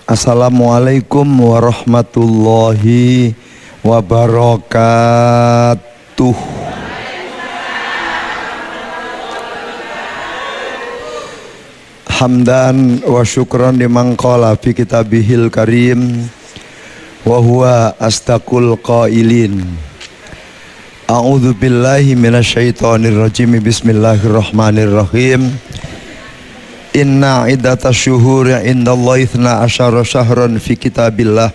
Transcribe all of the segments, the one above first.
Assalamualaikum warahmatullahi wabarakatuh. Hamdan wa syukran liman qala fi kitabihil karim wa huwa astaqul qailin. A'udzu billahi minasyaitonir rajim. Bismillahirrahmanirrahim. Inna iddatash syuhuri indallahi 12 syahran fi kitabillah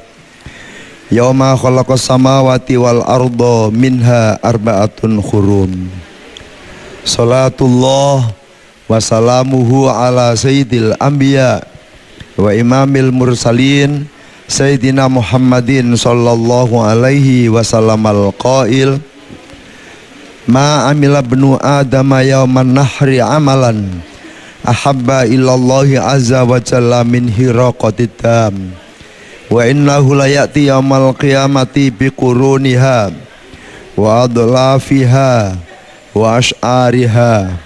yauma khalaqas samawati wal arda minha arba'atun hurum. Salatullah wa salamuhu ala sayyidil anbiya wa imamil mursalin sayyidina Muhammadin sallallahu alaihi wasallam al-qail ma amila ibnu adama yauman nahri amalan ahabba ilallahi azza wa jalla min hiraqatid dam wa innahu la ya'ti yaumal qiyamati biquruniha wa adlafiha wa ash'ariha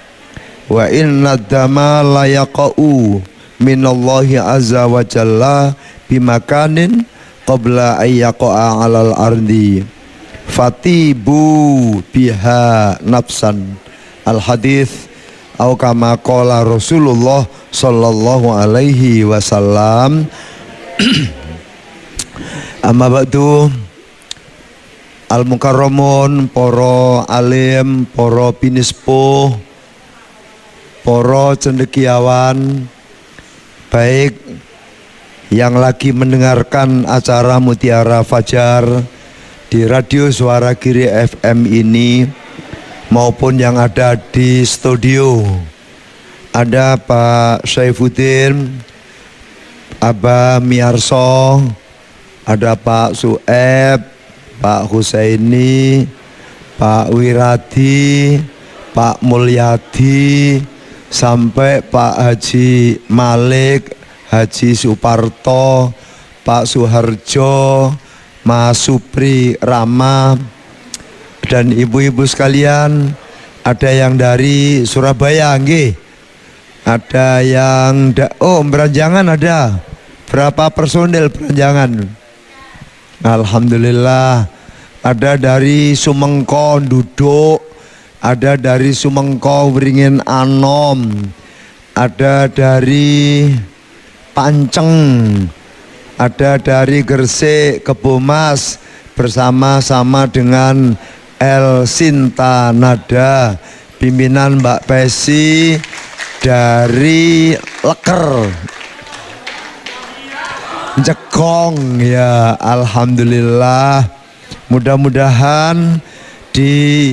wa inna dama la yaqa'u minallahi azza wa jalla bimakanin qabla ay yaqa'a alal ardi fatibu biha nafsan. Al hadits au kama qala Rasulullah sallallahu alaihi wasallam. Amma ba'du, al mukarramun, para alim, para pinispo, para cendekiawan, baik yang lagi mendengarkan acara Mutiara Fajar di Radio Suara Giri FM ini maupun yang ada di studio. Ada Pak Saifuddin, Abah Miarso, ada Pak Sueb, Pak Husaini, Pak Wiradi, Pak Mulyadi, sampai Pak Haji Malik, Haji Suparto, Pak Suharjo, Mas Supri Rama, dan ibu-ibu sekalian. Ada yang dari Surabaya, nggih. Ada yang Beranjangan ada. Berapa personil Beranjangan? Alhamdulillah. Ada dari Sumengko Duduk, ada dari Sumengko Wringin Anom, ada dari Panceng, ada dari Gresik Kebomas bersama-sama dengan El Sinta Nada, pimpinan Mbak Pesi dari Leker Jekong ya. Alhamdulillah. Mudah-mudahan di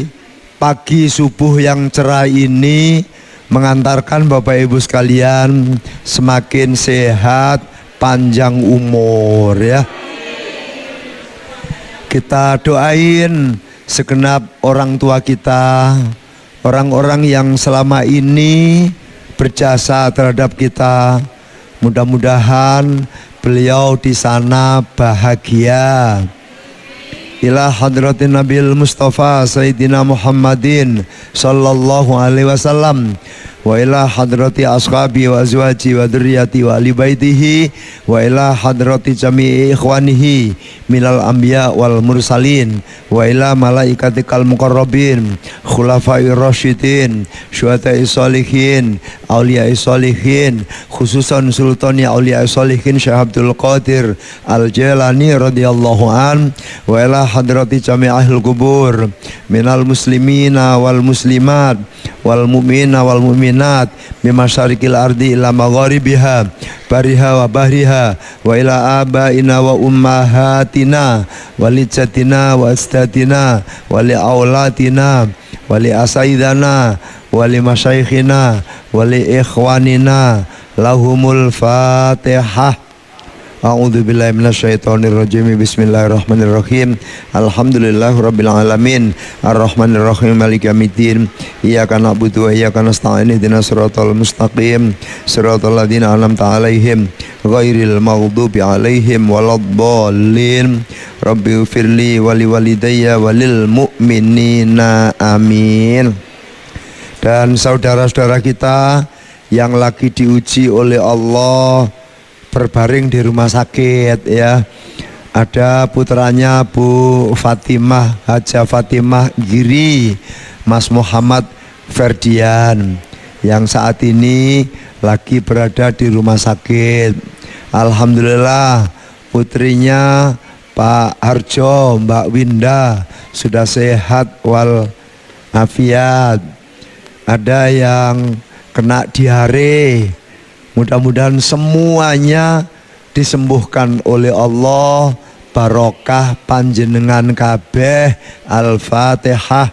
pagi subuh yang cerah ini mengantarkan Bapak Ibu sekalian semakin sehat, panjang umur ya. Kita doain segenap orang tua kita, orang-orang yang selama ini berjasa terhadap kita. Mudah-mudahan beliau di sana bahagia. Ila hadratin Nabil Mustafa Sayyidina Muhammadin sallallahu alaihi wasallam wa ila hadrati ashabi wa azwaji wa dzurriyyati wa ali baitihi wa ila hadrati jami'i ikhwanihi minal anbiya wal mursalin wa ila malaikatikal muqarrabin khulafair rasyidin syuhada'i sholihin auliya'i sholihin khususan sultani auliya'i sholihin Syekh Abdul Qadir Al-Jailani radhiyallahu an wa ila hadrati jami'ahil kubur minal muslimina wal muslimat wal mu'mina wal mu'minat bimasyarikil ardi ila magharibiha bariha wa bahriha wa ila abaina wa ummahatina walijatina wa astatina wali aulatina wali asaidana wali masyaikhina wali ikhwanina lahumul fatihah. A'udzu billahi minasyaitonir rajim. Bismillahirrahmanirrahim. Alhamdulillahirabbil alamin. Arrahmanir rahim. Maliki yaumiddin. Iyyaka na'budu wa iyyaka nasta'in. Ihdinas siratal mustaqim. Siratal ladzina an'amta 'alaihim ghairil maghdubi 'alaihim waladdallin. Rabbighfirli wa liwalidayya walil mu'minina. Amin. Dan saudara-saudara kita yang lagi diuji oleh Allah berbaring di rumah sakit ya. Ada putranya Bu Fatimah, Haja Fatimah Giri, Mas Muhammad Ferdian, yang saat ini lagi berada di rumah sakit. Alhamdulillah putrinya Pak Harjo, Mbak Winda sudah sehat wal afiat. Ada yang kena diare, mudah-mudahan semuanya disembuhkan oleh Allah. Barokah panjenengan kabeh. Al-Fatihah.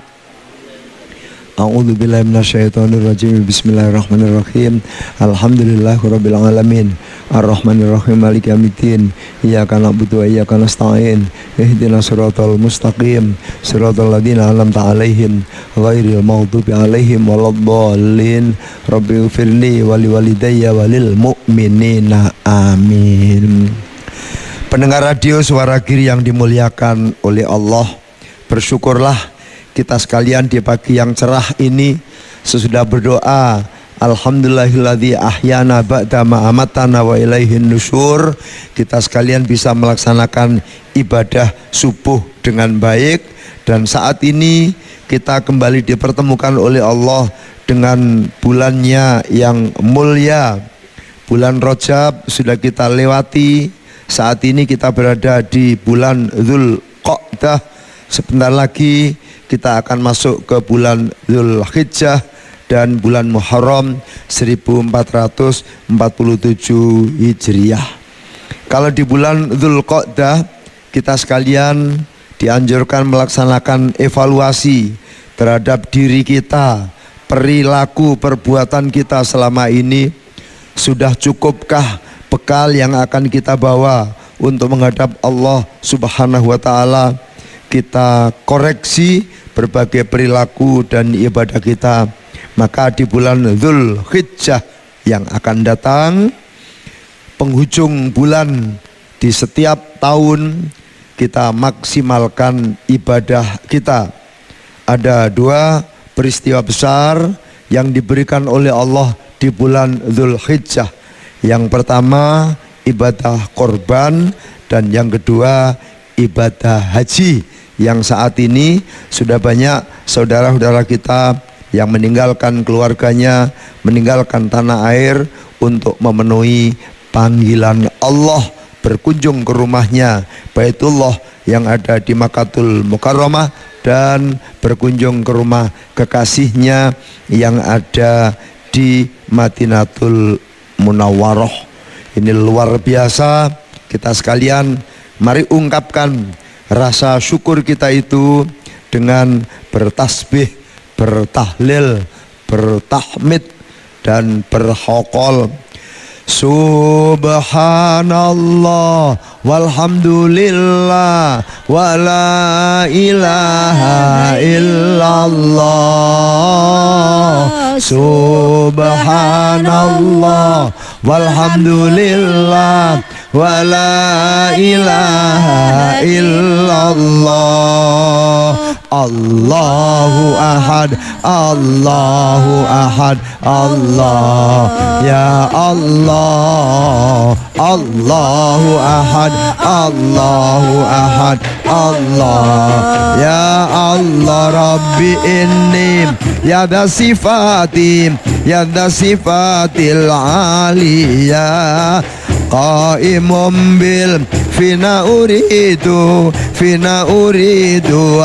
A'udzubillahi minasyaitonirrajim. Bismillahirrahmanirrahim. Alhamdulillahirabbil alamin. Arrahmanirrahim maliki yaumiddin. Iyyaka na'budu wa iyyaka nasta'in. Ihdinas siratal mustaqim. Siratal ladzina an'amta 'alaihim ghairil maghdubi 'alaihim waladdallin. Rabbighfirli wa liwalidayya walil mu'minina. Amin. Pendengar radio Suara Giri yang dimuliakan oleh Allah, bersyukurlah kita sekalian di pagi yang cerah ini sesudah berdoa alhamdulillahilladzi ahyana ba'da ma amatana wa ilaihin nusyur, kita sekalian bisa melaksanakan ibadah subuh dengan baik. Dan saat ini kita kembali dipertemukan oleh Allah dengan bulannya yang mulia. Bulan Rajab sudah kita lewati. Saat ini kita berada di bulan Dzulqa'dah. Sebentar lagi kita akan masuk ke bulan Dzulhijjah dan bulan Muharram 1447 Hijriah. Kalau di bulan Dzulqa'dah kita sekalian dianjurkan melaksanakan evaluasi terhadap diri kita, perilaku perbuatan kita selama ini. Sudah cukupkah bekal yang akan kita bawa untuk menghadap Allah Subhanahu wa ta'ala? Kita koreksi berbagai perilaku dan ibadah kita. Maka di bulan Dzulhijjah yang akan datang, penghujung bulan di setiap tahun, kita maksimalkan ibadah kita. Ada dua peristiwa besar yang diberikan oleh Allah di bulan Dzulhijjah. Yang pertama ibadah korban, dan yang kedua ibadah haji, yang saat ini sudah banyak saudara-saudara kita yang meninggalkan keluarganya, meninggalkan tanah air untuk memenuhi panggilan Allah, berkunjung ke rumahnya Baitullah yang ada di Makkatul Mukarramah, dan berkunjung ke rumah kekasihnya yang ada di Madinatul Munawwaroh. Ini luar biasa. Kita sekalian mari ungkapkan rasa syukur kita itu dengan bertasbih, bertahlil, bertahmid, dan berhaqal. Subhanallah walhamdulillah wa la ilaha illallah. Subhanallah walhamdulillah wa la ilaha illallah. Allahu ahad, Allahu ahad, Allah ya Allah. Allahu ahad, Allahu ahad, Allah ya Allah. Rabbi inni ya da sifatim, ya da sifatil aliyah, qaimun bil fina uridu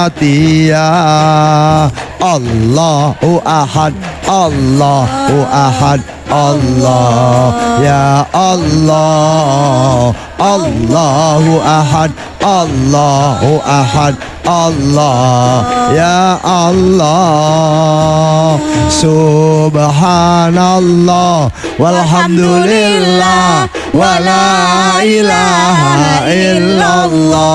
atiyah. Allahu ahad, Allahu ahad, Allah ya Allah. Allahu ahad, Allahu ahad, Allah ya Allah. Subhanallah walhamdulillah wa la ilaha illallah.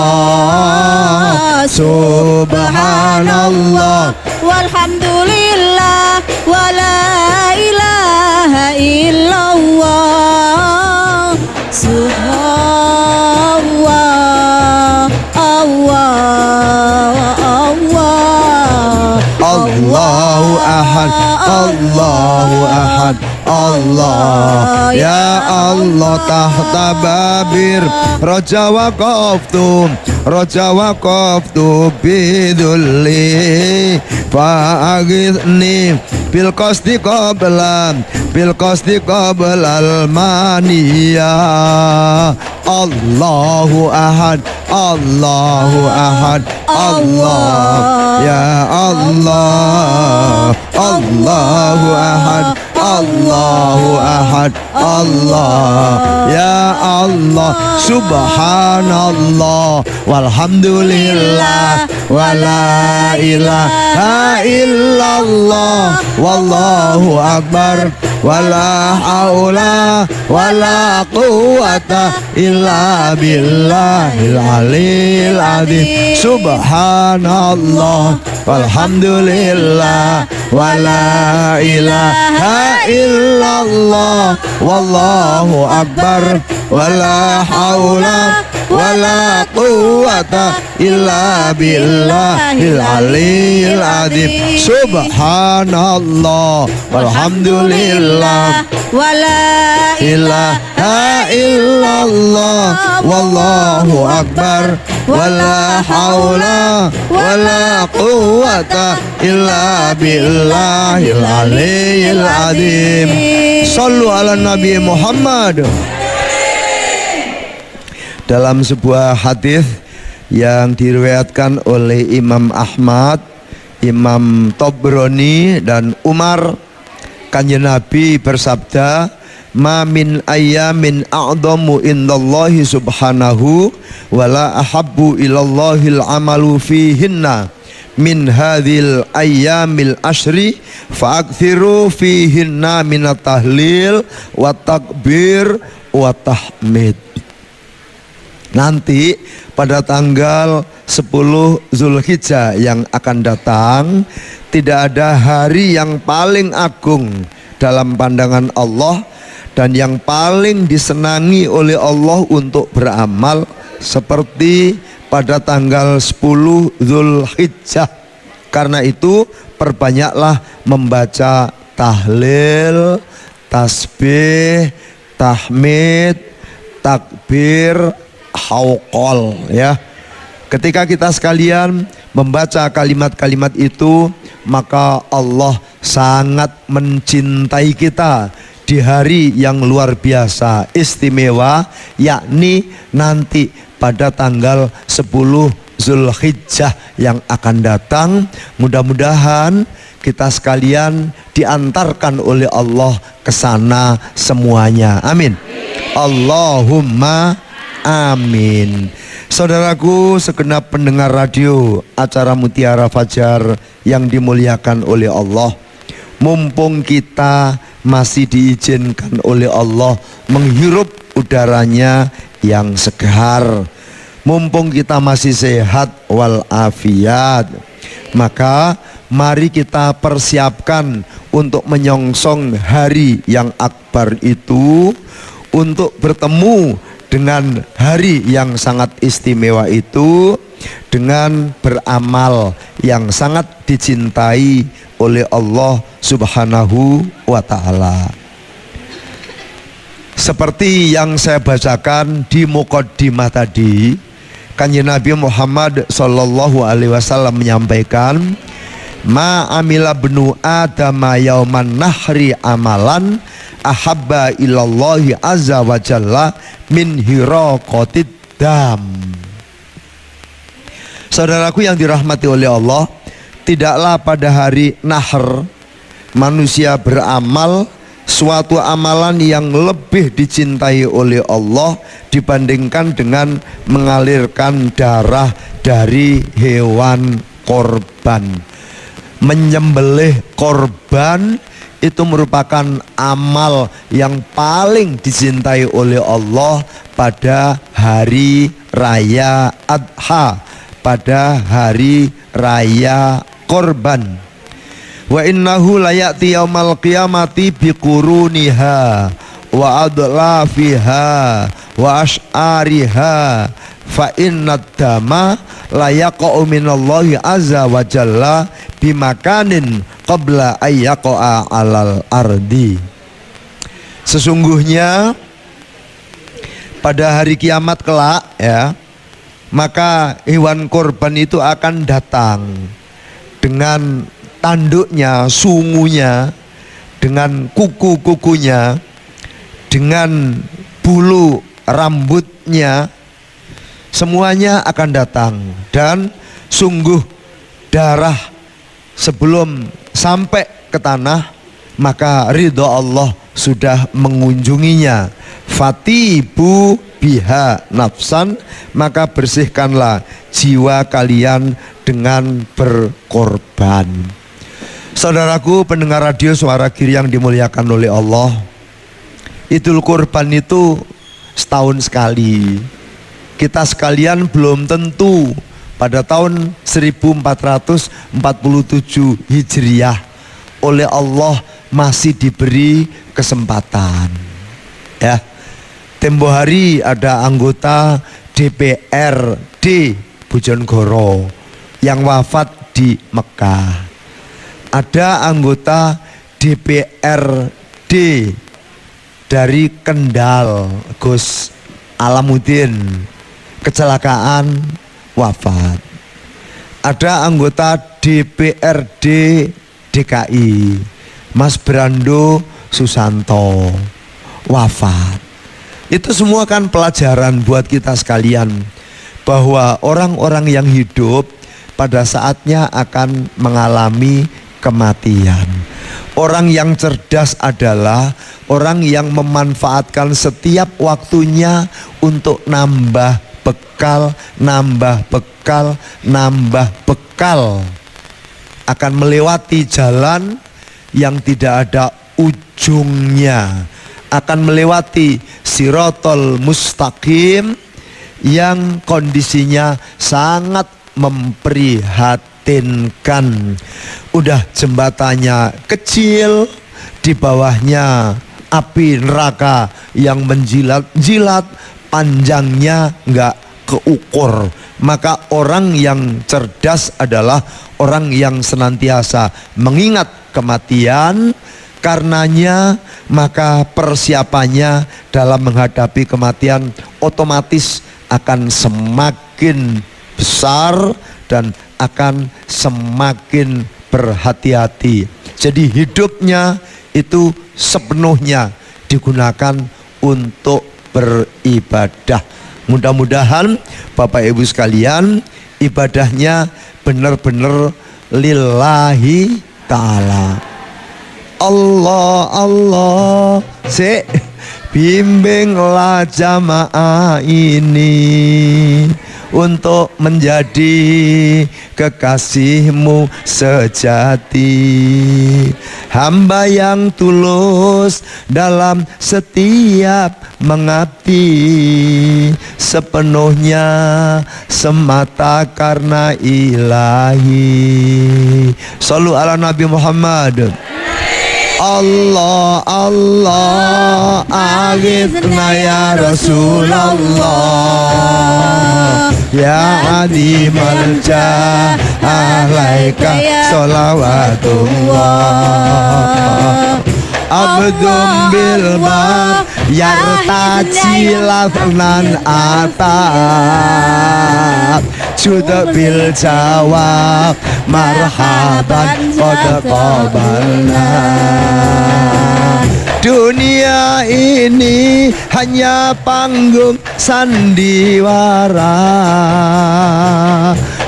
Subhanallah walhamdulillah wa la ilaha illallah. Subhanallah, Allah, Allah, Allahu ahad, Allahu ahad, Allah ya Allah tahta babir raja waqaftu bidulli fa'aghithni bil qasdi qabla al mania Allahu ahad Allah ya Allah Allahu ahad Allah ya Allah subhanallah walhamdulillah wala ilaha illallah wallahu akbar wala haula wala quwata illa billahil aliyil azim subhanallah walhamdulillah wala ilaha illallah wallahu akbar wala haula wala quwata illa billahil aliyil azim subhanallah walhamdulillah wala ilaha illallah wallahu akbar wala haula wala quwata illa billahil aliyil azim. Sallu ala Nabi Muhammad. Dalam sebuah hadis yang diriwayatkan oleh Imam Ahmad, Imam Tabrani dan Umar, Kanjeng Nabi bersabda, "Ma min ayyamin a'dhamu indallahi subhanahu wala ahabbu ilallahil amalu fihinna min hadhil ayyamil ashri fa'akthiru fihinna minat tahlil wa takbir wa tahmid." Nanti pada tanggal 10 Zulhijjah yang akan datang, tidak ada hari yang paling agung dalam pandangan Allah dan yang paling disenangi oleh Allah untuk beramal seperti pada tanggal 10 Zulhijjah. Karena itu perbanyaklah membaca tahlil, tasbih, tahmid, takbir, hauqol ya. Ketika kita sekalian membaca kalimat-kalimat itu, maka Allah sangat mencintai kita di hari yang luar biasa istimewa, yakni nanti pada tanggal 10 Zulhijjah yang akan datang. Mudah-mudahan kita sekalian diantarkan oleh Allah ke sana semuanya. Amin. Allahumma amin. Saudaraku, segenap pendengar radio acara Mutiara Fajar yang dimuliakan oleh Allah, mumpung kita masih diizinkan oleh Allah menghirup udaranya yang segar, mumpung kita masih sehat walafiat, maka mari kita persiapkan untuk menyongsong hari yang akbar itu, untuk bertemu dengan hari yang sangat istimewa itu dengan beramal yang sangat dicintai oleh Allah Subhanahu wa ta'ala. Seperti yang saya bacakan di muqaddimah tadi, Kanjeng Nabi Muhammad sallallahu alaihi wasallam menyampaikan, "Ma amila bnu adama yauman nahri amalan ahabba ilallahi azza wa jalla min hiraqatid dam." Saudaraku yang dirahmati oleh Allah, tidaklah pada hari Nahr manusia beramal suatu amalan yang lebih dicintai oleh Allah dibandingkan dengan mengalirkan darah dari hewan korban. Menyembelih korban itu merupakan amal yang paling dicintai oleh Allah pada hari raya Adha, pada hari raya korban. Wa innahu layati yaumal qiyamati biquruniha wa adlafiha wa ash'ariha fa innad dama layaqa'u minallahi azza wa jalla bimakanin qabla ayyaqa'a alal ardi. Sesungguhnya pada hari kiamat kelak ya, maka hewan korban itu akan datang dengan tanduknya, sungunya, dengan kuku-kukunya, dengan bulu rambutnya, semuanya akan datang. Dan sungguh darah sebelum sampai ke tanah, maka ridho Allah sudah mengunjunginya. Fatibu biha nafsan, maka bersihkanlah jiwa kalian dengan berkorban. Saudaraku pendengar radio Suara Giri yang dimuliakan oleh Allah, Idul Kurban itu setahun sekali. Kita sekalian belum tentu pada tahun 1447 Hijriah oleh Allah masih diberi kesempatan. Ya, tempo hari ada anggota DPRD Bojonegoro yang wafat di Mekah. Ada anggota DPRD dari Kendal, Gus Alamuddin, kecelakaan wafat. Ada anggota DPRD DKI, Mas Brando Susanto, wafat. Itu semua kan pelajaran buat kita sekalian, bahwa orang-orang yang hidup pada saatnya akan mengalami kematian. Orang yang cerdas adalah orang yang memanfaatkan setiap waktunya untuk nambah bekal, nambah bekal, nambah bekal. Akan melewati jalan yang tidak ada ujungnya, akan melewati sirotol mustaqim yang kondisinya sangat memprihatinkan. Udah jembatannya kecil, di bawahnya api neraka yang menjilat-jilat, panjangnya nggak keukur. Maka orang yang cerdas adalah orang yang senantiasa mengingat kematian. Karenanya maka persiapannya dalam menghadapi kematian otomatis akan semakin besar dan akan semakin berhati-hati. Jadi hidupnya itu sepenuhnya digunakan untuk beribadah. Mudah-mudahan Bapak Ibu sekalian ibadahnya benar-benar lillahi ta'ala. Allah Allah, bimbinglah jamaah ini untuk menjadi kekasihmu sejati, hamba yang tulus dalam setiap mengabdi, sepenuhnya semata karena ilahi. Shallu ala Nabi Muhammad. Allah Allah aghithna ya Rasulullah, ya adimal jah alaika sholawatullah. Abdum bilma yartaji lafnan atap, Jud bil jawab marhaban qad qabalna. Dunia ini hanya panggung sandiwara,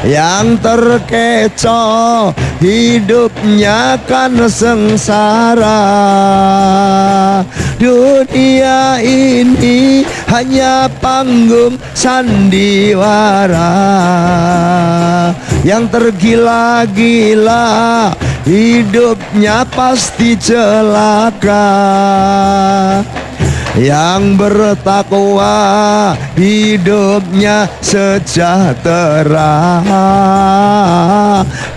yang terkecoh hidupnya kan sengsara. Dunia ini hanya panggung sandiwara, yang tergila-gila hidupnya pasti celaka. Yang bertakwa hidupnya sejahtera,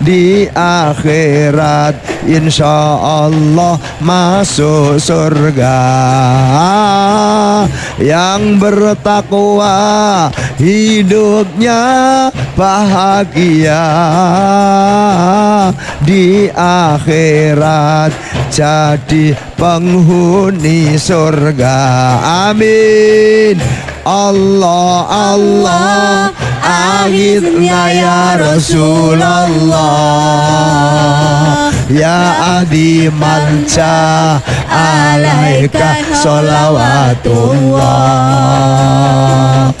di akhirat insya Allah masuk surga. Yang bertakwa hidupnya bahagia di akhirat jadi penghuni surga. Amin. Allah Allah aghithna ya Rasulullah ya adiman alaika sholawatullah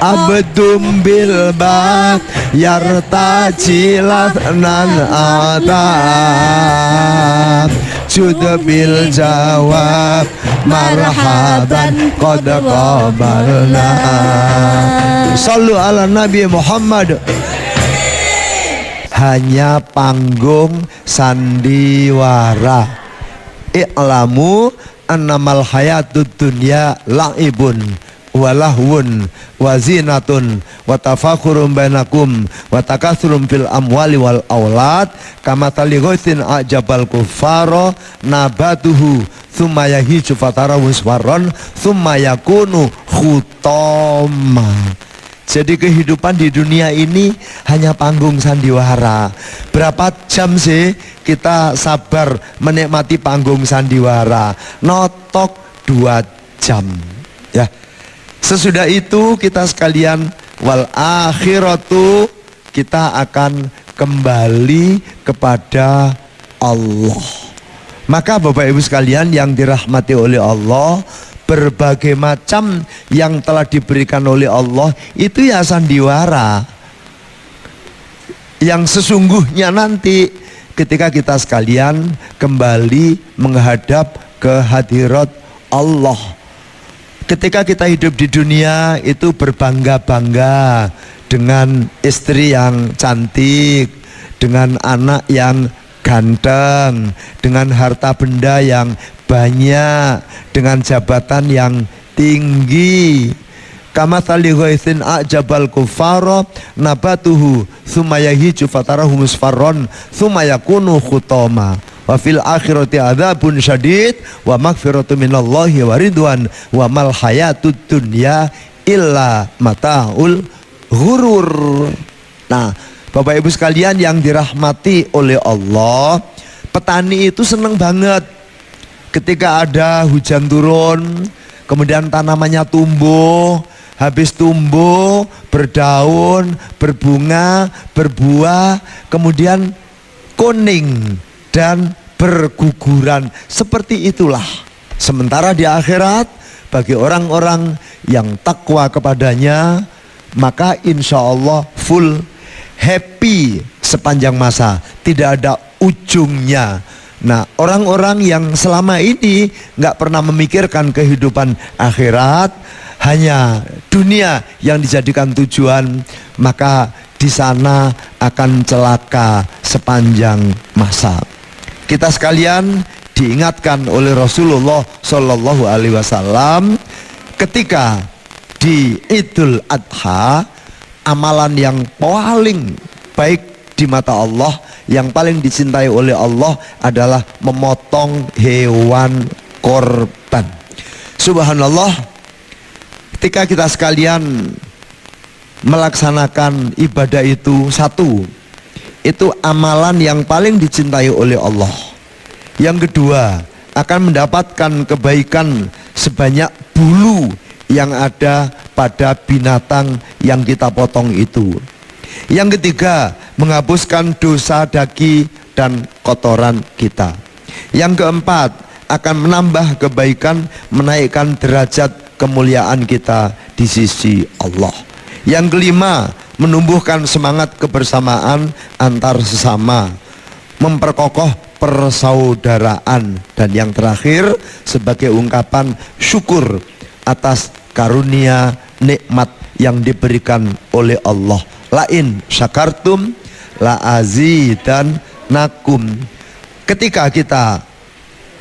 abdum bil bak yartajilat nan atab bil jawab marhaban qad qabalna. Sallu ala Nabi Muhammad. Hanya panggung sandiwara. I'lamu annamal hayatud dunya la'ibun walahwun wazinatun watafakurum bainakum watakasurum fil amwali wal aulad kama talighosin ajabal kufaro nabatuhu thumma yahiju fatarahu musfarron thumma yakunu khutoma. Jadi kehidupan di dunia ini hanya panggung sandiwara. Berapa jam sih kita sabar menikmati panggung sandiwara? Notok 2 jam ya. Sesudah itu kita sekalian wal akhiratu, kita akan kembali kepada Allah. Maka Bapak Ibu sekalian yang dirahmati oleh Allah, berbagai macam yang telah diberikan oleh Allah itu ya sandiwara. Yang sesungguhnya nanti ketika kita sekalian kembali menghadap ke hadirat Allah. Ketika kita hidup di dunia itu berbangga-bangga dengan istri yang cantik, dengan anak yang ganteng, dengan harta benda yang banyak, dengan jabatan yang tinggi. Kama talighoisin ajabal kufara nabatuhu thumma yahiju fatarahu musfarron thumma yakunu khutoma. Wa fil akhirati adzabun syadid wa maghfiratu minallahi wa ridwan wa mal hayatud dunya illa mataul ghurur. Nah, Bapak Ibu sekalian yang dirahmati oleh Allah, petani itu seneng banget ketika ada hujan turun, kemudian tanamannya tumbuh, habis tumbuh, berdaun, berbunga, berbuah, kemudian kuning dan berguguran. Seperti itulah. Sementara di akhirat bagi orang-orang yang takwa kepadanya, maka insya Allah full happy sepanjang masa, tidak ada ujungnya. Nah, orang-orang yang selama ini nggak pernah memikirkan kehidupan akhirat, hanya dunia yang dijadikan tujuan, maka di sana akan celaka sepanjang masa. Kita sekalian diingatkan oleh Rasulullah Shallallahu Alaihi Wasallam ketika di Idul Adha, amalan yang paling baik di mata Allah, yang paling dicintai oleh Allah adalah memotong hewan korban. Subhanallah, ketika kita sekalian melaksanakan ibadah itu satu, itu amalan yang paling dicintai oleh Allah. Yang kedua, akan mendapatkan kebaikan sebanyak bulu yang ada pada binatang yang kita potong itu. Yang ketiga, menghapuskan dosa daging dan kotoran kita. Yang keempat, akan menambah kebaikan, menaikkan derajat kemuliaan kita di sisi Allah. Yang kelima, menumbuhkan semangat kebersamaan antar sesama, memperkokoh persaudaraan. Dan yang terakhir, sebagai ungkapan syukur atas karunia nikmat yang diberikan oleh Allah. Lain syakartum la azidannakum. Ketika kita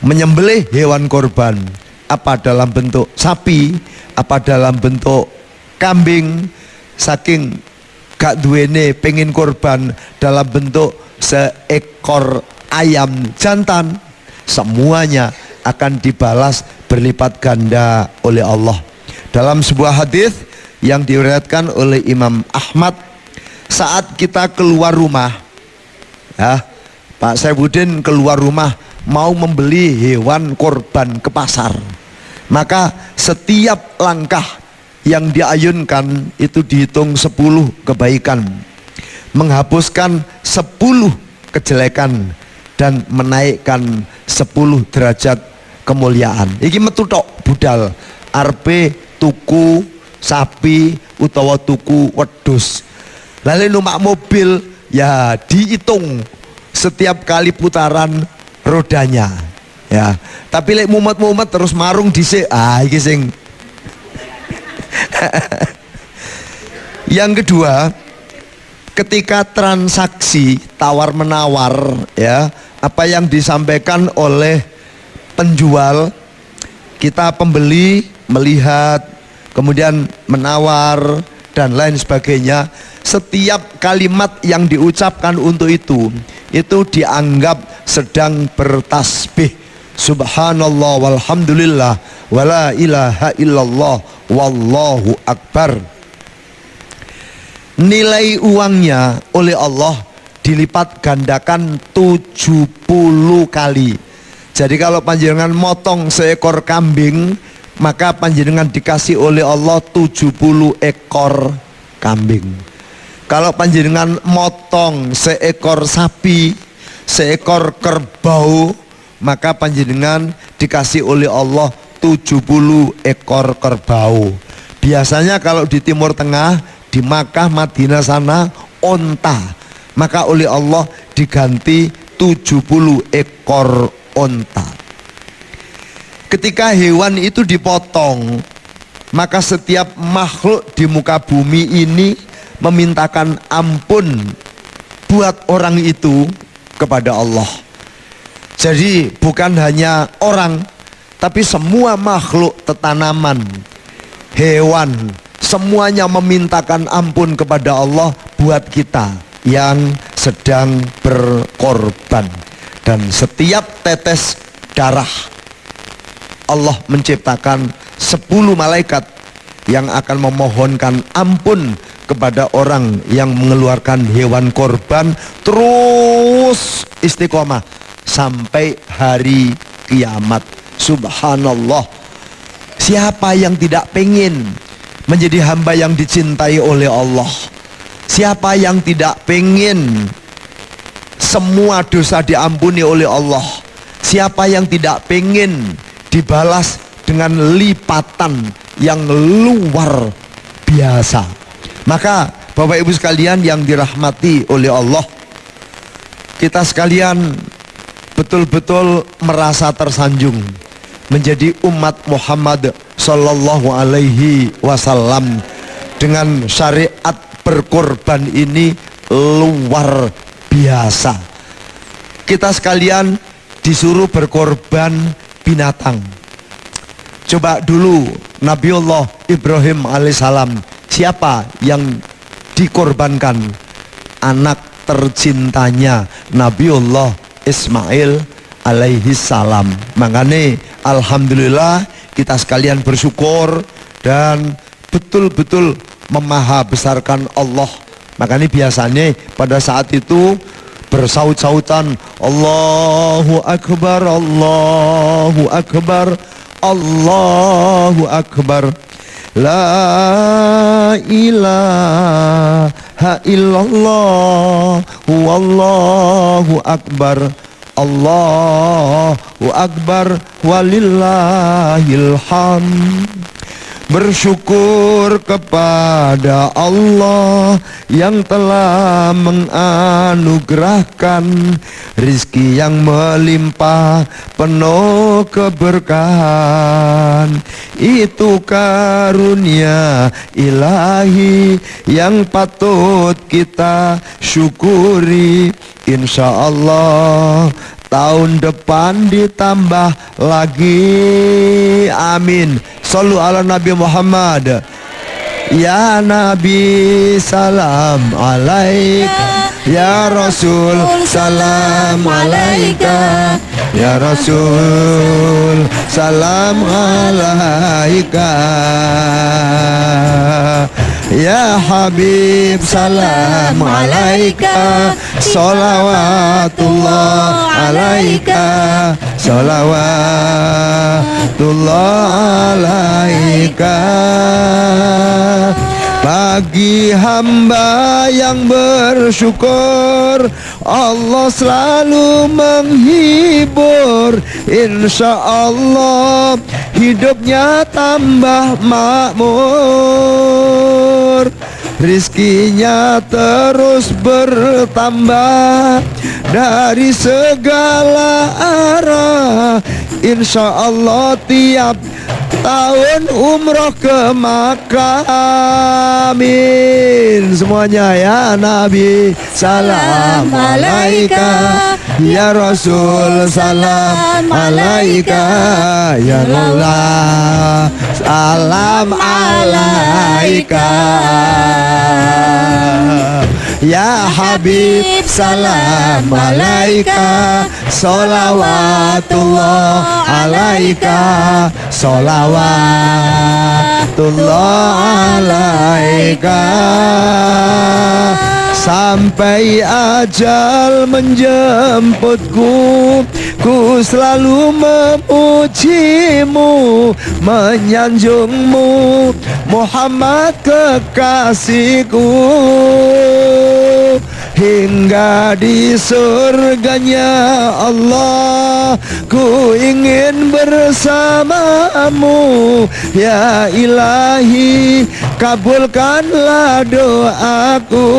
menyembelih hewan korban, apa dalam bentuk sapi, apa dalam bentuk kambing, saking gak duwene pengen korban dalam bentuk seekor ayam jantan, semuanya akan dibalas berlipat ganda oleh Allah. Dalam sebuah hadis yang diriwayatkan oleh Imam Ahmad, saat kita keluar rumah, ya, Pak Saifuddin keluar rumah mau membeli hewan korban ke pasar, maka setiap langkah yang diayunkan itu dihitung 10 kebaikan, menghapuskan 10 kejelekan, dan menaikkan 10 derajat kemuliaan. Iki metu tok budal arpe tuku sapi utawa tuku wedhus. Lalu numpak mobil ya dihitung setiap kali putaran rodanya, ya. Tapi lek mumet-mumet terus marung dhisik, iki sing yang kedua, ketika transaksi tawar menawar, ya, apa yang disampaikan oleh penjual, kita pembeli melihat, kemudian menawar dan lain sebagainya, setiap kalimat yang diucapkan untuk itu dianggap sedang bertasbih, subhanallah walhamdulillah wala ilaha illallah wallahu akbar. Nilai uangnya oleh Allah dilipat gandakan 70 kali. Jadi kalau panjenengan motong seekor kambing, maka panjenengan dikasih oleh Allah 70 ekor kambing. Kalau panjenengan motong seekor sapi, seekor kerbau, maka panjenengan dikasih oleh Allah 70 ekor kerbau. Biasanya kalau di Timur Tengah, di Makkah, Madinah sana onta, maka oleh Allah diganti 70 ekor onta. Ketika hewan itu dipotong, maka setiap makhluk di muka bumi ini memintakan ampun buat orang itu kepada Allah. Jadi bukan hanya orang, tapi semua makhluk, tetanaman, hewan, semuanya memintakan ampun kepada Allah buat kita yang sedang berkorban. Dan setiap tetes darah, Allah menciptakan 10 malaikat yang akan memohonkan ampun kepada orang yang mengeluarkan hewan korban terus istiqomah sampai hari kiamat. Subhanallah. Siapa yang tidak pengen menjadi hamba yang dicintai oleh Allah? Siapa yang tidak pengen semua dosa diampuni oleh Allah? Siapa yang tidak pengen dibalas dengan lipatan yang luar biasa? Maka Bapak Ibu sekalian yang dirahmati oleh Allah, kita sekalian betul-betul merasa tersanjung menjadi umat Muhammad Sallallahu Alaihi Wasallam dengan syariat berkorban ini luar biasa. Kita sekalian disuruh berkorban binatang. Coba dulu Nabiullah Ibrahim alaihissalam, siapa yang dikorbankan? Anak tercintanya Nabiullah Ismail alaihissalam. Makanya alhamdulillah kita sekalian bersyukur dan betul-betul memahabesarkan Allah. Makanya biasanya pada saat itu bersaut-sautan Allahu Akbar, Allahu Akbar, Allahu Akbar, la ilaha illallah, wallahu akbar, Allahu akbar, walillahil hamd. Bersyukur kepada Allah yang telah menganugerahkan rizki yang melimpah penuh keberkahan. Itu karunia ilahi yang patut kita syukuri. Insya Allah tahun depan ditambah lagi, amin. Sallu ala Nabi Muhammad. Ya Nabi salam alaika, ya Rasul salam alaika, ya Rasul salam alaika. Ya Habib salam alaika, salawatullah alaika, salawatullah alaika. Bagi hamba yang bersyukur, Allah selalu menghibur. Insya Allah hidupnya tambah makmur, rizkinya terus bertambah dari segala arah. Insya Allah tiap tahun umroh ke Makkah. Amin semuanya ya Nabi salam alaika, ya Rasul salam alaika, ya Allah salam alaika, ya Habib salam alaika, salawatullah alaika, salawatullah alaika. Sampai ajal menjemputku, ku selalu memujimu, menyanjungmu Muhammad kekasihku. Hingga di surganya Allah, ku ingin bersamamu. Ya Ilahi, kabulkanlah doaku.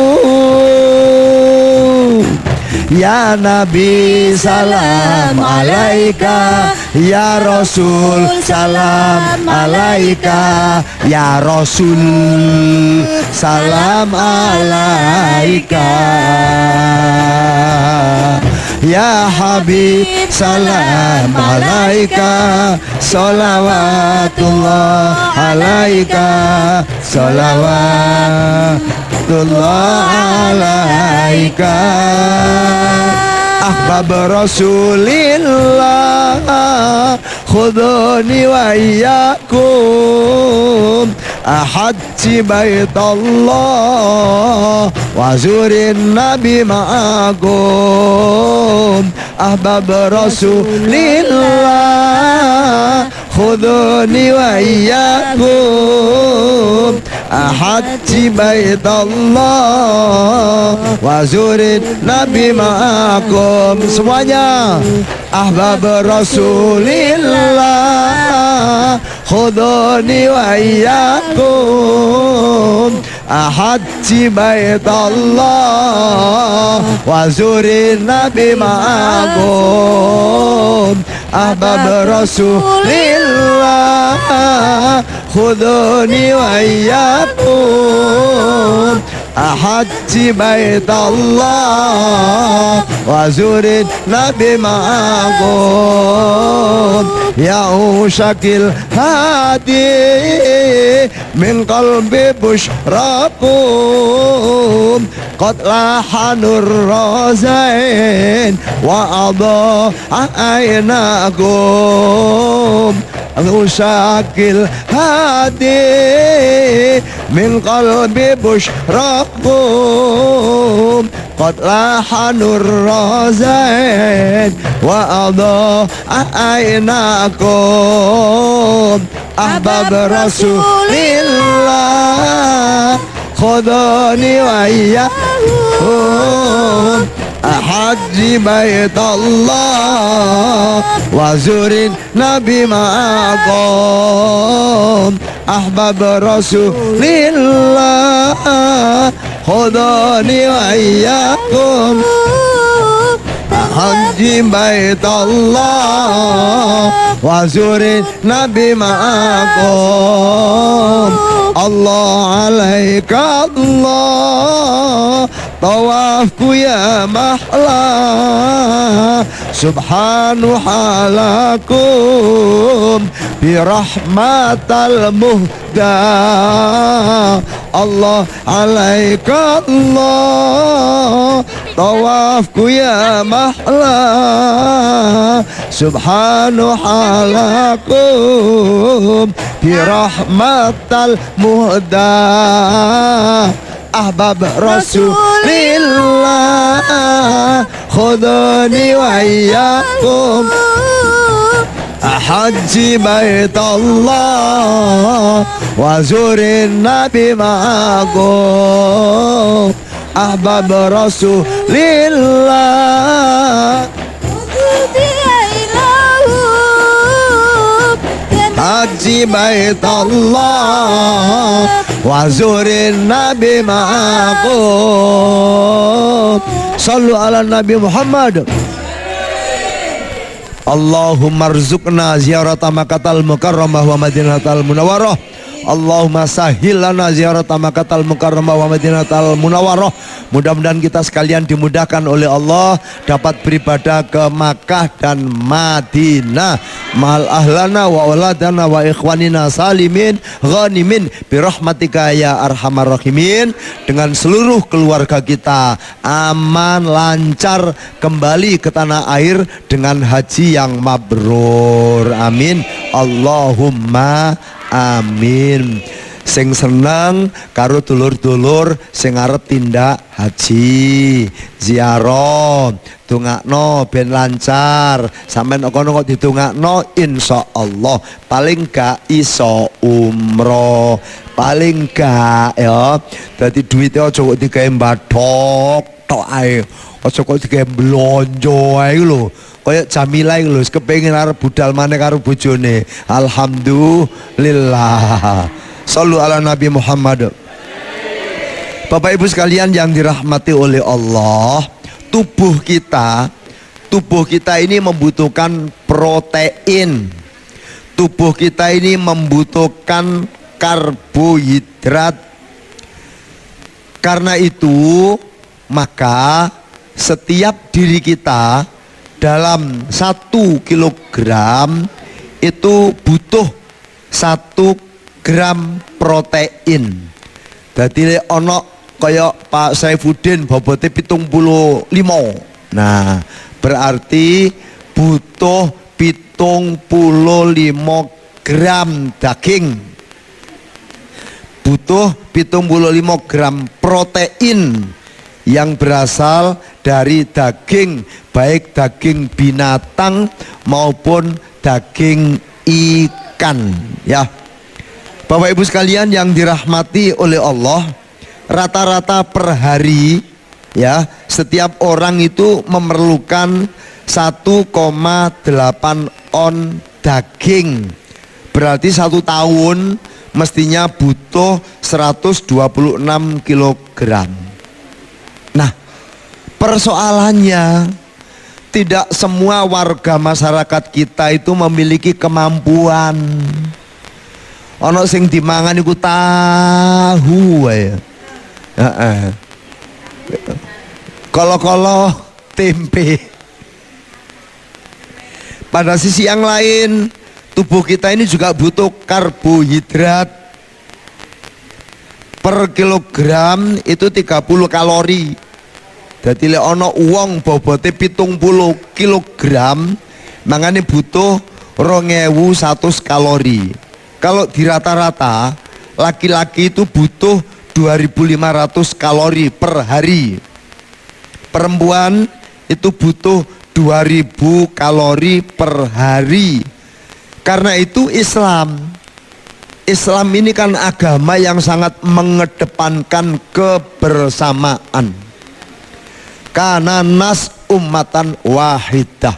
Ya Nabi salam alaika, ya Rasul salam alaika, ya Rasul salam alaika, ya Habib salam alaika, salawatullah alaika, salawatullah alaika. Ahbab Rasulillah, khuduni wa iyyakum ahadji baitallah wa zurin nabi ma'akum. Ahbab Rasulillah, khuduni wa iyyakum ahadji baitallah wa zurin nabi ma'akum. Semuanya. Ahbab Rasulillah, khuduni wa iyyakum ahadji baitallah wa zurin nabi ma'akum. Ahbab Rasulillah, khuduni wa iyyakum ahadji baitallah wa zurin nabi ma'akum. Ya usyakil hadi min qalbi bushrakum, qad laha nur razain wa adha aynakum. Usyakil hadi min qalbi bushrakum, qad laha nur razain wa adha aynakum. Ahbab Rasulillah, khuduni wa iyyakum ahadji baitallah wa zurin nabi ma'akum. Ahbab Rasulillah, khuduni wa iyyakum ahadji baitallah wa zurin nabi ma'akum. Allah alaika Allah, tawafku ya mahla, subhanu halakum bi rahmatal muhda. Allah alaika Allah, tawafku ya mahla, subhanu halakum bi rahmatal muhda. ahbab Rasulillah khuduni wa iyyakum haji baitallah wa zurin nabi ma'akum ahbab Rasulillah haji baitallah wa zurin nabi ma'akum sallu ala nabi Muhammad. Allahumma rzuqna ziyarata Makkatal Mukarramah wa Madinatal Munawwarah. Allahumma sahhil lana ziyarata Makkatal Mukarramah wa Madinatal Munawwarah. Mudah-mudahan kita sekalian dimudahkan oleh Allah dapat beribadah ke Makkah dan Madinah ma'al ahlana wa auladana wa ikhwanina salimin ghanimin birahmatika ya arhamar rahimin. Dengan seluruh keluarga kita aman lancar kembali ke tanah air dengan haji yang mabrur, amin Allahumma amin. Sing seneng karo dulur-dulur sing arep tindak haji ziarah dongakno ben lancar, sampean kono kok didongakno insyaallah paling gak iso umroh, paling gak ya. Dadi duwite aja kok digawe bathok tok ae, aja kok digawe blonjo ae lho. Kayak Jamila iku lho kepengin arep budal maneh karo bojone. Alhamdulillah. Sallu ala Nabi Muhammad. Bapak Ibu sekalian yang dirahmati oleh Allah, tubuh kita ini membutuhkan protein. Tubuh kita ini membutuhkan karbohidrat. Karena itu, maka setiap diri kita dalam 1 kilogram itu butuh 1 gram protein. Dadi ono kaya Pak Saifuddin bobote 75. Nah, berarti butuh 75 gram daging. Butuh 75 gram protein yang berasal dari daging, baik daging binatang maupun daging ikan, ya. Bapak Ibu sekalian yang dirahmati oleh Allah, rata-rata per hari ya setiap orang itu memerlukan 1,8 on daging. Berarti 1 tahun mestinya butuh 126 kilogram. Nah, persoalannya tidak semua warga masyarakat kita itu memiliki kemampuan. Ono sing dimangan iku tahu wae. Kolo-kolo tempe. Pada sisi yang lain, tubuh kita ini juga butuh karbohidrat. Per kilogram itu 30 kalori. Jadi lek ono wong bobote 70 kilogram, mangane butuh 2100 kalori. Kalau di rata-rata laki-laki itu butuh 2500 kalori per hari. Perempuan itu butuh 2000 kalori per hari. Karena itu Islam ini kan agama yang sangat mengedepankan kebersamaan. Karena nas ummatan wahidah.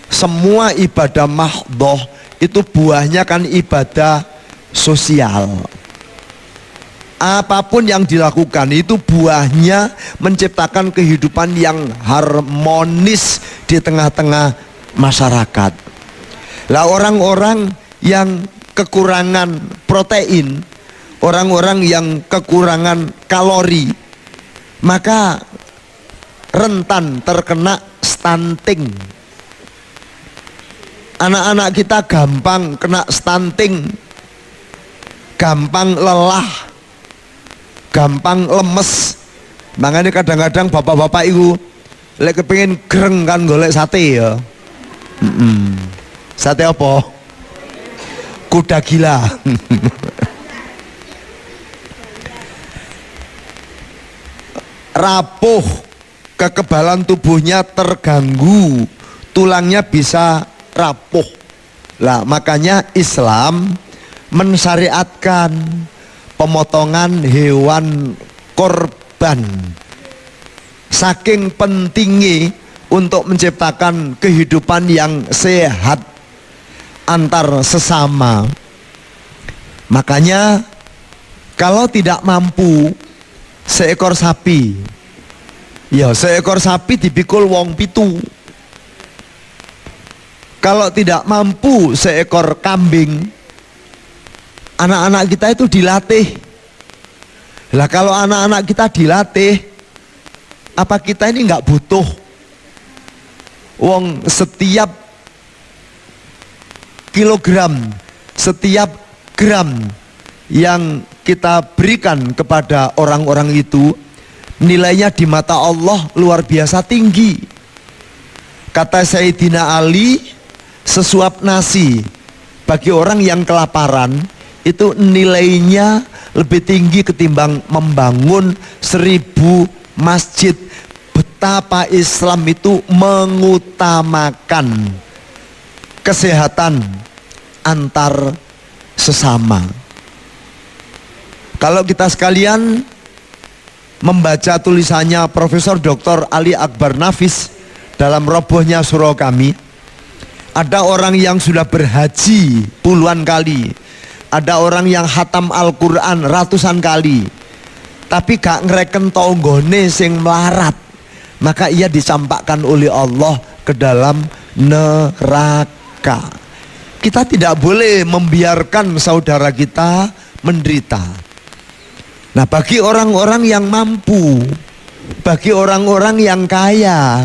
Semua ibadah mahdhah itu buahnya kan ibadah sosial. Apapun yang dilakukan itu buahnya menciptakan kehidupan yang harmonis di tengah-tengah masyarakat. Lah orang-orang yang kekurangan protein, orang-orang yang kekurangan kalori, maka rentan terkena stunting. Anak-anak kita gampang kena stunting, gampang lelah, gampang lemes. Makanya kadang-kadang bapak-bapak itu lek kepengin greng kan golek sate ya. Sate apa? Kuda gila. rapuh, kekebalan tubuhnya terganggu, tulangnya bisa rapuh. Lah makanya Islam mensyariatkan pemotongan hewan korban. Saking pentingnya untuk menciptakan kehidupan yang sehat antar sesama. Makanya kalau tidak mampu seekor sapi, ya seekor sapi dipikul wong pitu. Kalau tidak mampu seekor kambing, anak-anak kita itu dilatih. Lah kalau anak-anak kita dilatih, apa kita ini nggak butuh wong setiap kilogram, setiap gram yang kita berikan kepada orang-orang itu nilainya di mata Allah luar biasa tinggi. Kata Sayyidina Ali, sesuap nasi bagi orang yang kelaparan itu nilainya lebih tinggi ketimbang membangun 1000 masjid. Betapa Islam itu mengutamakan kesehatan antar sesama. Kalau kita sekalian membaca tulisannya Profesor Dr. Ali Akbar Nafis dalam robohnya surau kami, ada orang yang sudah berhaji puluhan kali, ada orang yang khatam Al-Quran ratusan kali, tapi gak ngereken tonggone sing melarat, maka ia dicampakkan oleh Allah ke dalam neraka. Kita tidak boleh membiarkan saudara kita menderita. Nah, bagi orang-orang yang mampu, bagi orang-orang yang kaya,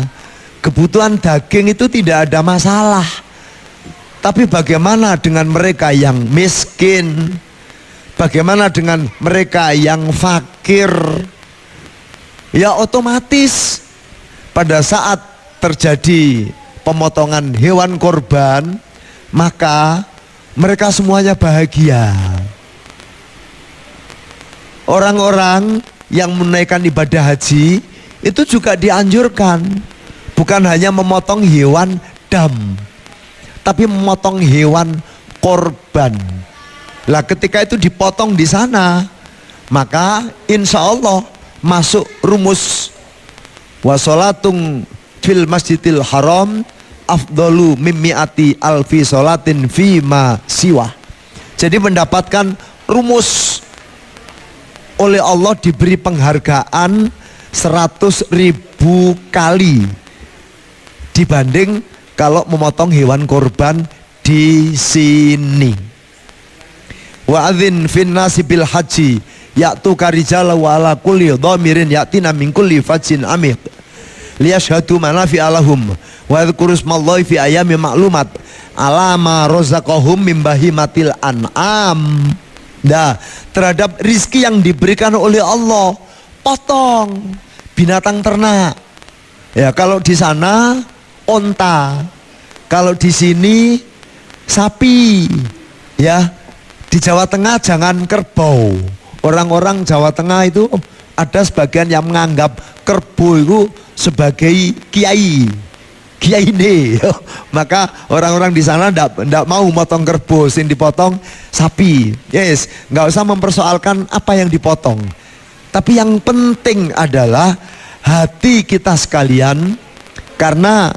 kebutuhan daging itu tidak ada masalah. Tapi bagaimana dengan mereka yang miskin? Bagaimana dengan mereka yang fakir? Ya otomatis pada saat terjadi pemotongan hewan korban, maka mereka semuanya bahagia. Orang-orang yang menunaikan ibadah haji itu juga dianjurkan bukan hanya memotong hewan dam, tapi memotong hewan korban. Lah ketika itu dipotong di sana, maka insya Allah masuk rumus wasolatung fil masjidil haram afdolu mimmiati alfi solatin fima siwah. Jadi mendapatkan rumus, oleh Allah diberi penghargaan 100.000 kali dibanding kalau memotong hewan korban di sini. Wa adzin fin nasi bil haji ya'tu karijala wa ala kulli dhamirin ya'tina min kulli fajjin amiq liyashhadu manafi'a lahum wa yadhkuru ismallahi fi ayami ma'lumat ala ma razaqahum min bahimatil an'am. Nah, terhadap rizki yang diberikan oleh Allah, potong binatang ternak. Ya, kalau di sana onta, kalau di sini sapi. Ya, di Jawa Tengah jangan kerbau. Orang-orang Jawa Tengah itu ada sebagian yang menganggap kerbau itu sebagai kiai. Kiai ini, maka orang-orang di sana ndak mau motong kerbau, sing dipotong sapi. Yes, nggak usah mempersoalkan apa yang dipotong. Tapi yang penting adalah hati kita sekalian, karena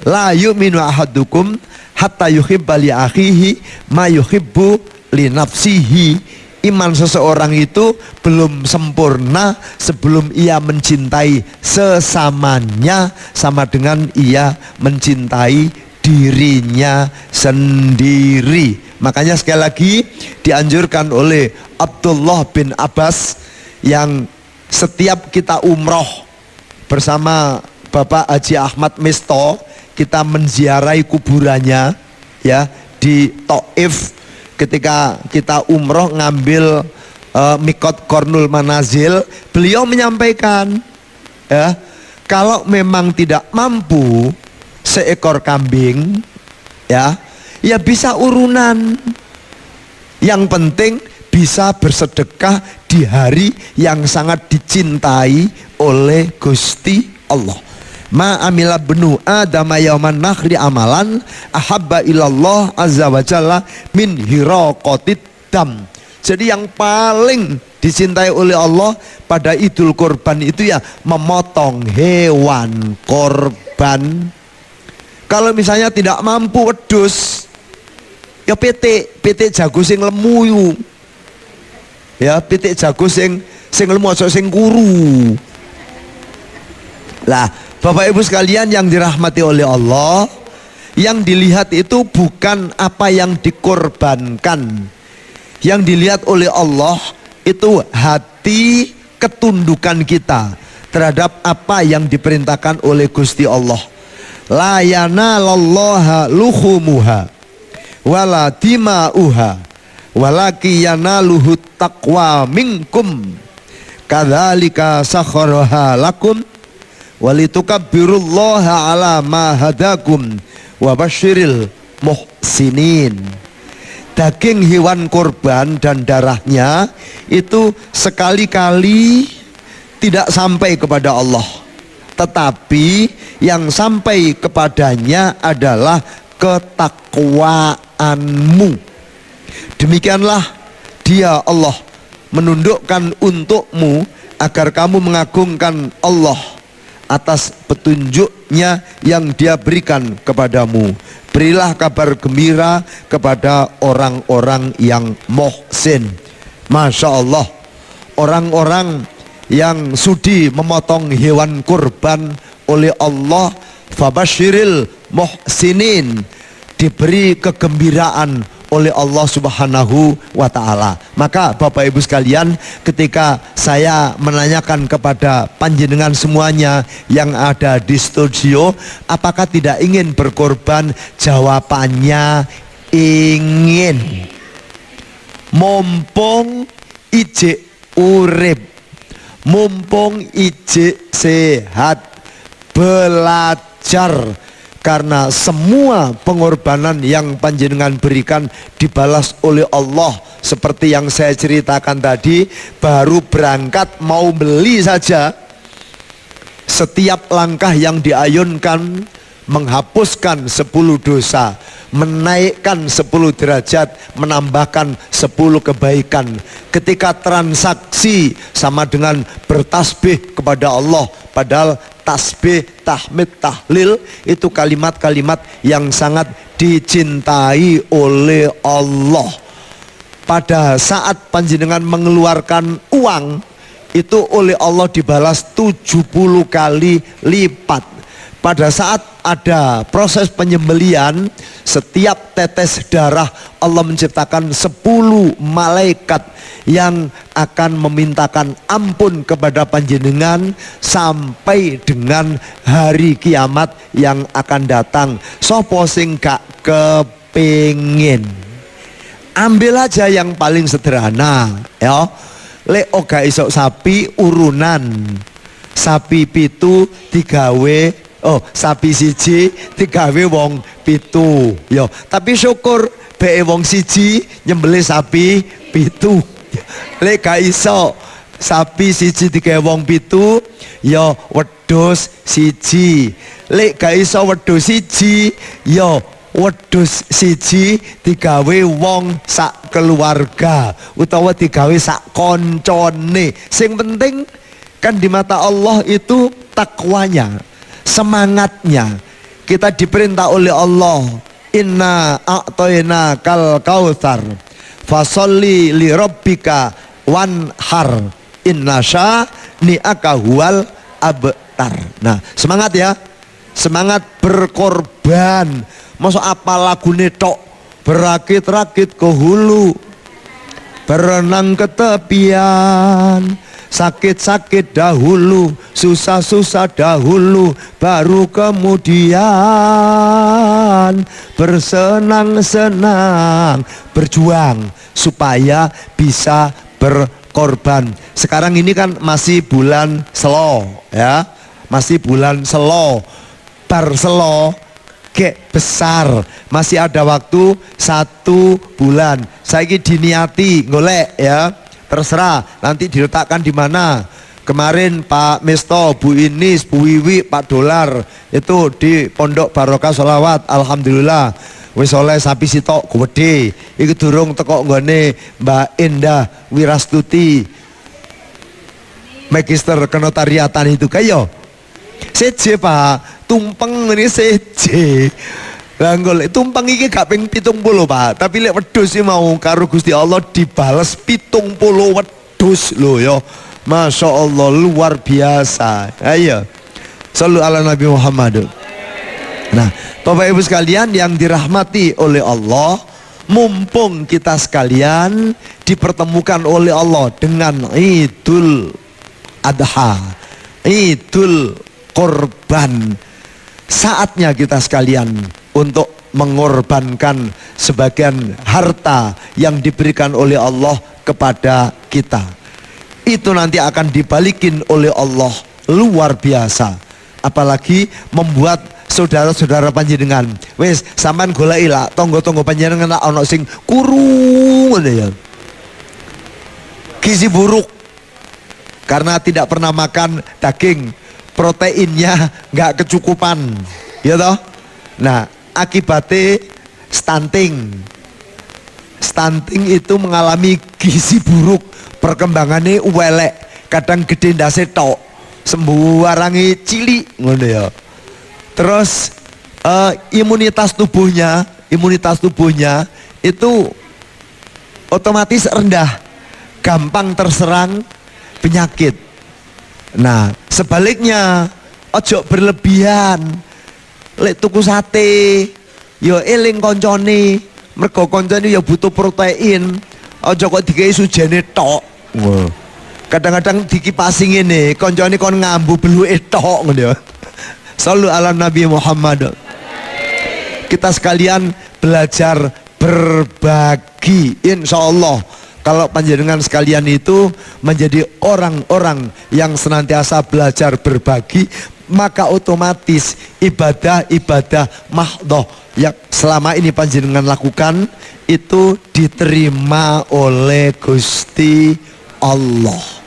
la yu'minu ahadukum hatta yuhibba li akhihi ma yuhibbu li nafsihi. Iman seseorang itu belum sempurna sebelum ia mencintai sesamanya sama dengan ia mencintai dirinya sendiri. Makanya sekali lagi dianjurkan oleh Abdullah bin Abbas yang setiap kita umroh bersama Bapak Haji Ahmad Misto, kita menziarahi kuburannya ya di Taif. Ketika kita umroh ngambil mikot Kornul Manazil, beliau menyampaikan ya, kalau memang tidak mampu seekor kambing ya bisa urunan. Yang penting bisa bersedekah di hari yang sangat dicintai oleh Gusti Allah. Ma amila benu adama yauman nakhri amalan ahabba ilallah azza wa jalla min hiraqatid dam. Jadi yang paling dicintai oleh Allah pada Idul Kurban itu ya memotong hewan korban. Kalau misalnya tidak mampu wedhus, ya pitik jago sing lemu. Ya pitik jago sing lemu aja sing kuru. Lah, Bapak Ibu sekalian yang dirahmati oleh Allah, yang dilihat itu bukan apa yang dikorbankan. Yang dilihat oleh Allah itu hati ketundukan kita terhadap apa yang diperintahkan oleh Gusti Allah. La yanalallaha luhumuha wala dima'uha walaki yanaluhu taqwa minkum kadzalika sakharaha lakum walitukabbirullaha ala ma hadakum wa basyiril muhsinin. Daging hewan korban dan darahnya itu sekali-kali tidak sampai kepada Allah, tetapi yang sampai kepadanya adalah ketakwaanmu. Demikianlah Dia Allah menundukkan untukmu agar kamu mengagungkan Allah atas petunjuknya yang Dia berikan kepadamu. Berilah kabar gembira kepada orang-orang yang muhsin. Masya Allah, orang-orang yang sudi memotong hewan kurban oleh Allah, fabasyiril muhsinin, diberi kegembiraan oleh Allah Subhanahu wa ta'ala. Maka Bapak Ibu sekalian, ketika saya menanyakan kepada panjenengan semuanya yang ada di studio, apakah tidak ingin berkorban? Jawabannya ingin. Mumpung ijek urip, mumpung ijek sehat, belajar. Karena semua pengorbanan yang panjenengan berikan dibalas oleh Allah. Seperti yang saya ceritakan tadi, baru berangkat mau beli saja, setiap langkah yang diayunkan menghapuskan 10 dosa, menaikkan 10 derajat, menambahkan 10 kebaikan. Ketika transaksi sama dengan bertasbih kepada Allah, padahal tasbih, tahmid, tahlil itu kalimat-kalimat yang sangat dicintai oleh Allah. Pada saat panjenengan mengeluarkan uang, itu oleh Allah dibalas 70 kali lipat. Pada saat ada proses penyembelian, setiap tetes darah Allah menciptakan 10 malaikat yang akan memintakan ampun kepada panjenengan sampai dengan hari kiamat yang akan datang. Sopo sing gak kepingin, ambil aja yang paling sederhana ya. Lek oga isok sapi urunan, sapi pitu digawe, sapi siji digawe wong pitu yo. Tapi syukur be wong siji nyembelih sapi pitu. Lek gak iso sapi siji digawe wong pitu yo wedhus siji. Lek gak iso wedhus siji yo wedhus siji digawe wong sak keluarga utawa digawe sak koncone. Sing penting kan di mata Allah itu takwanya, semangatnya. Kita diperintah oleh Allah, inna a'toyna kal kautsar fasolli li rabbika wanhar inna syani'aka huwal abtar. Nah, semangat ya, semangat berkorban. Masa apa lagune tok, berakit-rakit ke hulu, berenang ke tepian, sakit-sakit dahulu, susah-susah dahulu, baru kemudian bersenang-senang, berjuang supaya bisa berkorban. Sekarang ini kan masih bulan Selo ya, masih bulan Selo, bar Selo gek besar, masih ada waktu 1 bulan. Saiki diniati golek ya, terserah nanti diletakkan di mana, Kemarin Pak Mesto, Bu Inis, Bu Wiwi, Pak Dolar itu di Pondok Barokah Sholawat. Alhamdulillah wis oleh sapi sitok gede. Iki durung teko nggone Mbak Endah Wirastuti Magister Kenotariatan itu kayo. Seje Pak, tumpeng ini seje. Lah golek tumpeng iki gak ping 70 Pak, tapi lek wedhus iki mau karo Gusti Allah dibales 70 wedhus lho ya. Masya Allah luar biasa. Ayo shollu ala Nabi Muhammad. Nah Bapak Ibu sekalian yang dirahmati oleh Allah, mumpung kita sekalian dipertemukan oleh Allah dengan Idul Adha, Idul Korban, saatnya kita sekalian untuk mengorbankan sebagian harta yang diberikan oleh Allah kepada kita. Itu nanti akan dibalikin oleh Allah luar biasa. Apalagi membuat saudara-saudara panjenengan wis sampean goleki lah tonggo-tonggo panjenengan ana sing kuru ngene ya. Gizi buruk karena tidak pernah makan daging, proteinnya nggak kecukupan, ya toh? Nah, akibatnya stunting. Stunting itu mengalami gizi buruk, perkembangannya welek, kadang gede ndase tok, sembuarangi cilik ngono ya. Terus imunitas tubuhnya itu otomatis rendah, gampang terserang penyakit. Nah, sebaliknya ojo berlebihan. Lek tuku sate, yo eling koncone, mergo koncone ya butuh protein. Ojo kok dikai sujene tok. Wow. Kadang-kadang dikipasi ngene, koncone kon ngambu beluke tok ngono ya. Shallu ala Nabi Muhammad. Kita sekalian belajar berbagi, insya Allah. Kalau panjenengan sekalian itu menjadi orang-orang yang senantiasa belajar berbagi, maka otomatis ibadah-ibadah mahdhah yang selama ini panjenengan lakukan itu diterima oleh Gusti Allah.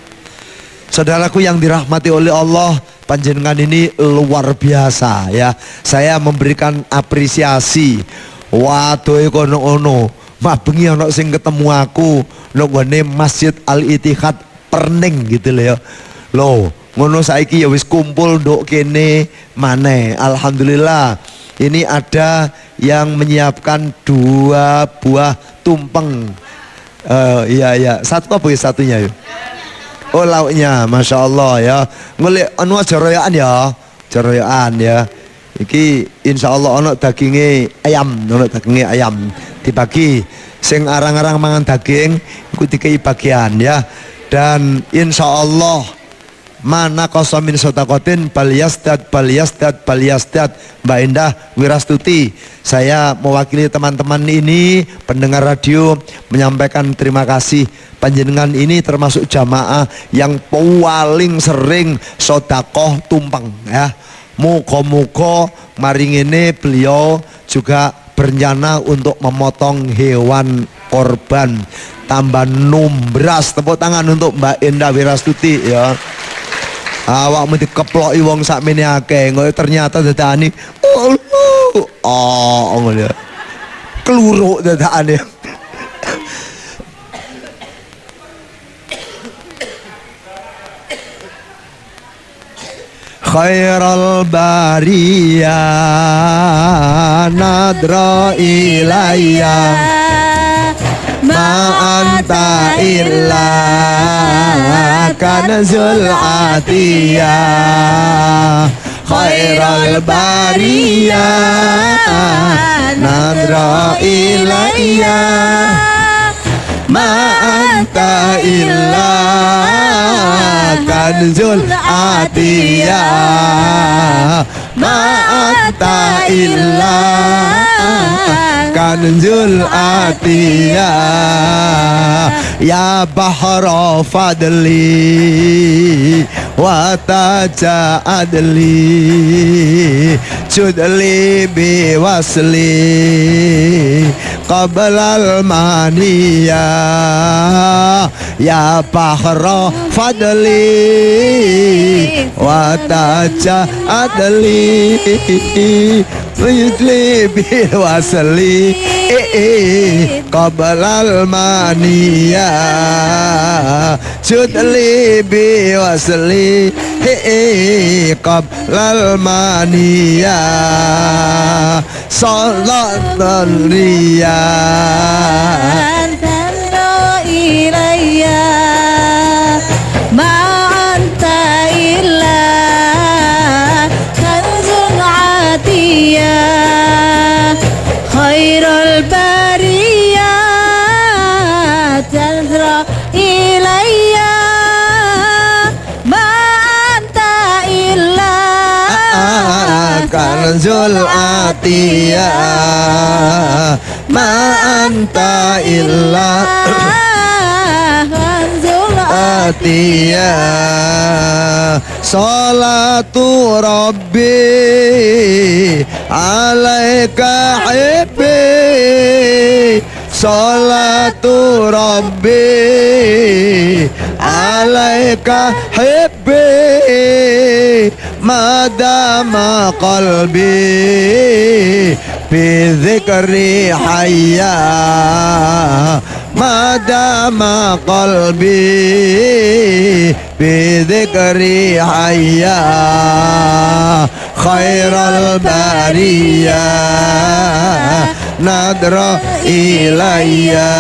Saudaraku yang dirahmati oleh Allah, panjenengan ini luar biasa ya. Saya memberikan apresiasi. Waduh kono-kono mabengi ana sing ketemu aku nang ngene Masjid Al Ittihad Perning gitu loh ya. Loh, ngono saiki ya wis kumpul nduk kene maneh. Alhamdulillah. Ini ada yang menyiapkan 2 buah tumpeng. Iya. Satu apa ya satunya ya? Oh lauknya, Masya Allah ya. Ngoleh anu aja royokan ya. Royokan ya. Iki insya Allah ono dagingnya ayam, dibagi. Sing arang-arang mangan daging, iku dikei bagian ya. Dan insya Allah mana kosomin sotakotin bal yasdad Mbak Endah Wirastuti. Saya mewakili teman-teman ini pendengar radio menyampaikan terima kasih. Panjenengan ini termasuk jamaah yang paling sering sodakoh tumpeng ya. Muga-muga maring ini beliau juga berencana untuk memotong hewan korban tambah numbras. Tepuk tangan untuk Mbak Endah Wirastuti ya. Awakmu dikeploki wong sakmene akeh, ternyata dadakane ngono ya. Keluruk dadakane. Khairal bariyah nadra ilayya ma anta illa kanzul atiyah. Khairal bariyah nadra ilayya ma anta illa kanzul atiyah ma anta illa kanzul atiyah. Ya bahra fadli wa taja adli judli biwasli qablal mania ya bahra fadli wa taja adli judli biwasli qablal mania judli biwasli qablal mania salatan riya Tanro ilayya ma anta illa kanzun atiyya khairul bariyah tanro ilayya ma anta illa kanzul atiyya ma anta illa kanzul atiyya salatu rabbi alaika hibbi salatu rabbi alaika hibbi madama qalbi fi dhikri hayya madama qalbi fi dhikri hayya khairal bariyah nadra ilayya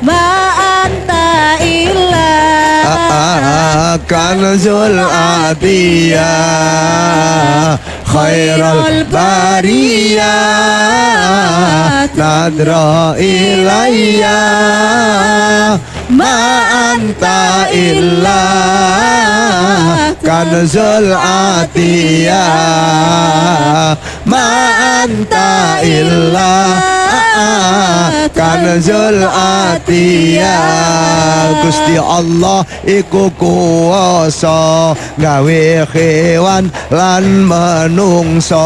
ma anta illa kanzul atiyah khairal bariyah nadra ilayya ma anta illa kanzul atiyah ma anta illa kanzul atiyah Gusti Allah iku kuwasa gawe kewan lan menungso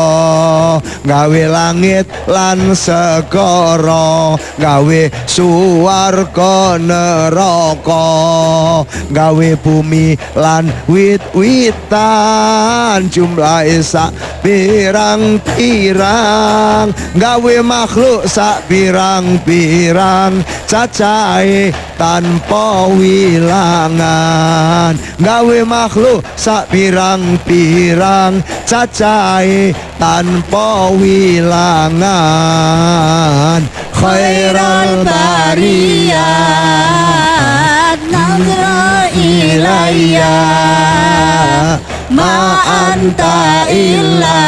gawe langit lan segara gawe suwarga neraka gawe bumi lan wit-witan jumlah sak pirang-pirang gawe makhluk sak pirang-pirang cacahe tanpa wilangan gawe makhluk sak pirang-pirang cacahe tanpa wilangan khairal bariyah nadra ilayya ma anta illa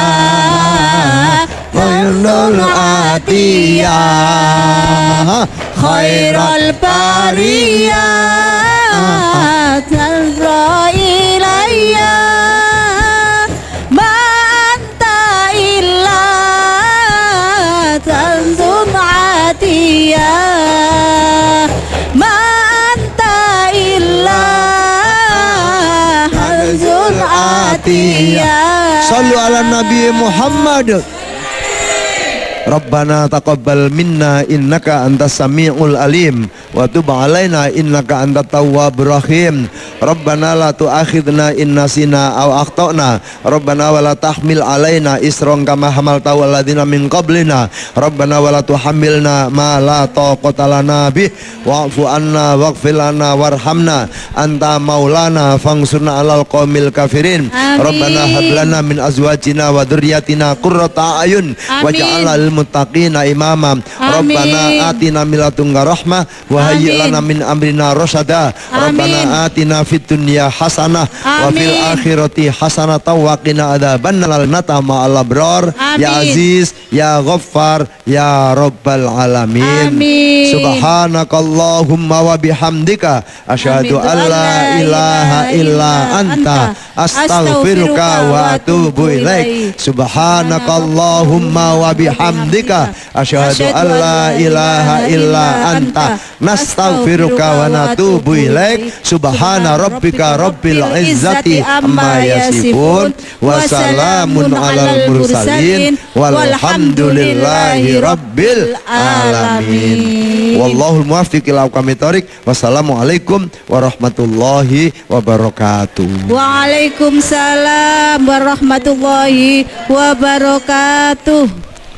khairul atiyah khairal bariyah tanra ilayya ma anta illa tanzum atiyah ma anta illa hanzul atiyah Sallu ala Nabi Muhammad. Rabbana taqabbal minna innaka antas samiul alim wa tub alaina innaka antat tawwabur rahim. Rabbana la tu'akhidna in nasina aw akhtana. Rabbana wa la tahmil alaina isran kama hamaltahu alladziina min qablina. Rabbana wa la tuhammilna ma la taqata lana bih wa'fu anna waghfir lana warhamna anta maulana fangsurna 'alal qaumil kafirin. Rabbana hab lana min azwajina wa dzurriyyatina qurrata a'yun waj'alna lil muttaqina imama. Rabbana atina min ladunka rahmah wa hayyi' lana min amrina rasyada. Rabbana atina fid dunya hasanah wa fil akhirati hasanah wa qina adzabannar ma'al abrar. Ya Aziz ya Ghaffar ya Rabbal alamin. Subhanakallahumma wa bihamdika asyhadu an la ilaha illa anta astaghfiruka wa atubu ilaik. Subhanakallahumma wa bihamdika asyhadu an la ilaha illa anta nastaghfiruka wa natubu ilaik. Subhana Subhana rabbika rabbil izzati amma yasifun wa salamun alal mursalin walhamdulillahi rabbil alamin. Wallahul muwaffiq ila aqwamit thoriq. Wassalamualaikum warahmatullahi wabarakatuh. Waalaikumsalam warahmatullahi wabarakatuh.